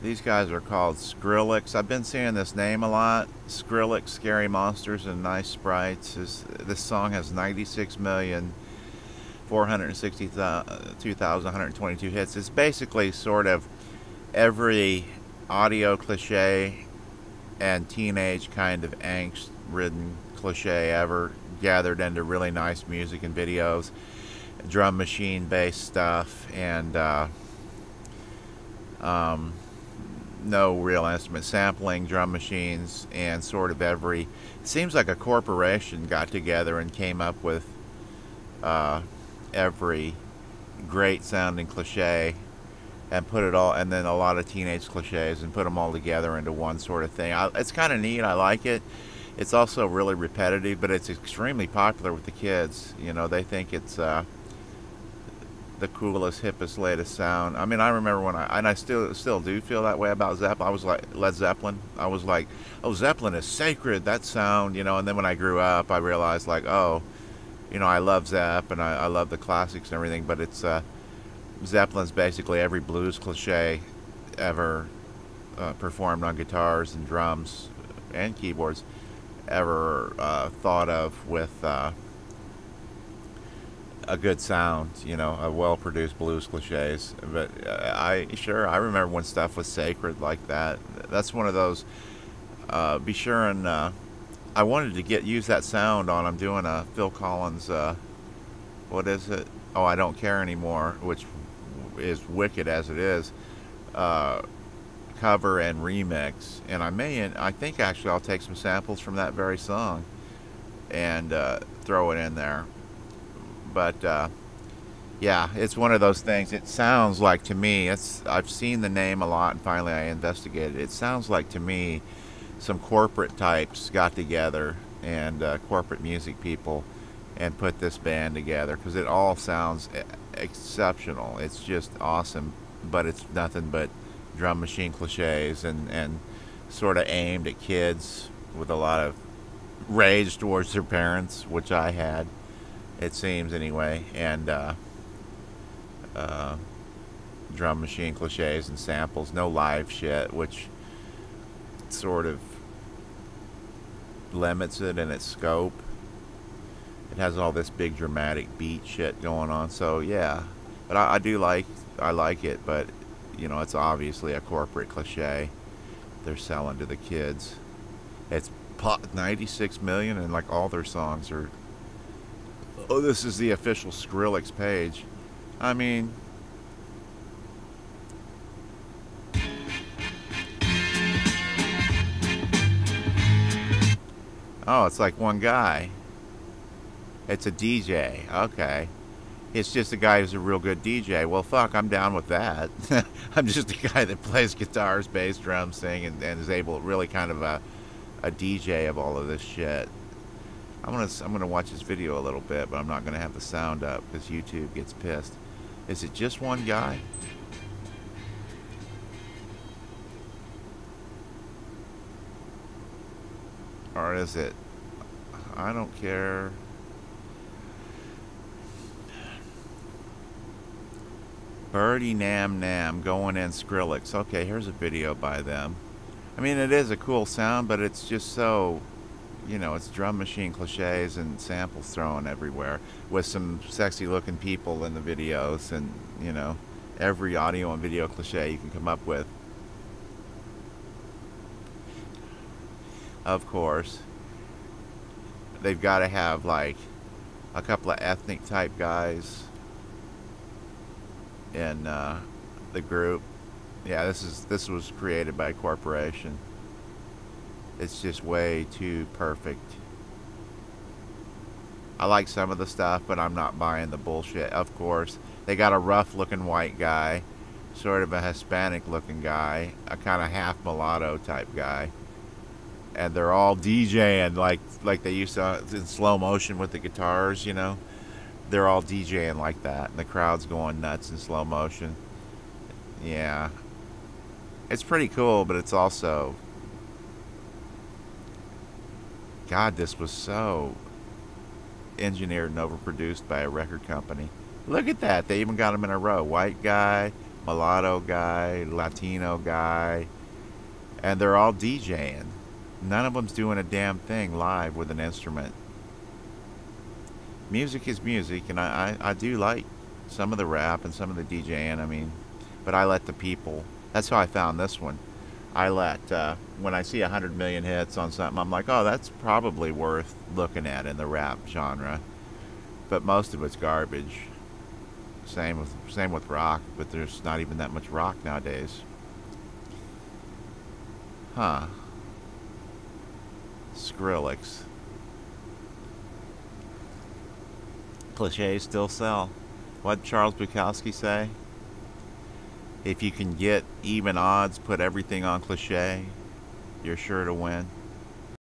These guys are called Skrillex. I've been seeing this name a lot. Skrillex, Scary Monsters and Nice Sprites. This song has 96,462,122 hits. It's basically sort of every audio cliche and teenage kind of angst-ridden cliche ever gathered into really nice music and videos. Drum machine based stuff and no real instrument sampling, drum machines, and sort of every, it seems like a corporation got together and came up with every great sounding cliche and put it all, and then a lot of teenage cliches, and put them all together into one sort of thing. It's kind of neat. I like it. It's also really repetitive, but it's extremely popular with the kids. You know, they think it's the coolest, hippest, latest sound. I mean, I remember when I still do feel that way about Zeppelin. I was like Led Zeppelin. I was like, oh, Zeppelin is sacred, that sound, you know. And then when I grew up, I realized, like, oh, you know, I love Zepp and I love the classics and everything, but it's Zeppelin's basically every blues cliche ever performed on guitars and drums and keyboards ever thought of with a good sound, you know, a well-produced blues cliches. But I remember when stuff was sacred like that. That's one of those. Be sure and I wanted to use that sound on. I'm doing a Phil Collins. What is it? Oh, I Don't Care Anymore, which is wicked as it is. Cover and remix, and I think actually I'll take some samples from that very song and throw it in there. But yeah, it's one of those things. It sounds like, to me, I've seen the name a lot, and finally I investigated. It sounds like, to me, some corporate types got together, and corporate music people, and put this band together, because it all sounds exceptional. It's just awesome, but it's nothing but drum machine cliches and sort of aimed at kids with a lot of rage towards their parents, which I had, it seems anyway, and drum machine cliches and samples, no live shit, which sort of limits it in its scope. It has all this big dramatic beat shit going on, so yeah. But I like it, but you know, it's obviously a corporate cliche they're selling to the kids. It's 96 million, and like all their songs are. Oh, this is the official Skrillex page. I mean, oh, it's like one guy. It's a DJ. Okay. It's just a guy who's a real good DJ. Well, fuck, I'm down with that. I'm just a guy that plays guitars, bass, drums, sing, and is able, really kind of a DJ of all of this shit. I'm gonna watch this video a little bit, but I'm not gonna have the sound up because YouTube gets pissed. Is it just one guy? Or is it? I don't care. Birdie Nam Nam going in Skrillex. Okay, here's a video by them. I mean, it is a cool sound, but it's just so, you know, it's drum machine cliches and samples thrown everywhere with some sexy looking people in the videos, and, you know, every audio and video cliche you can come up with. Of course, they've got to have like a couple of ethnic type guys in the group. Yeah, this was created by a corporation. It's just way too perfect. I like some of the stuff, but I'm not buying the bullshit. Of course, they got a rough looking white guy, sort of a Hispanic looking guy, a kind of half mulatto type guy, and they're all DJing like they used to in slow motion with the guitars, you know. They're all DJing like that, and the crowd's going nuts in slow motion. Yeah, it's pretty cool, but it's also, God, this was so engineered and overproduced by a record company. Look at that, they even got them in a row. White guy, mulatto guy, Latino guy, and they're all DJing. None of them's doing a damn thing live with an instrument. Music is music, and I do like some of the rap and some of the DJing, I mean, but I let the people. That's how I found this one. I let, when I see 100 million hits on something, I'm like, oh, that's probably worth looking at in the rap genre. But most of it's garbage. Same with rock, but there's not even that much rock nowadays. Huh. Skrillex. Cliches still sell. What'd Charles Bukowski say? If you can get even odds, put everything on cliche, you're sure to win.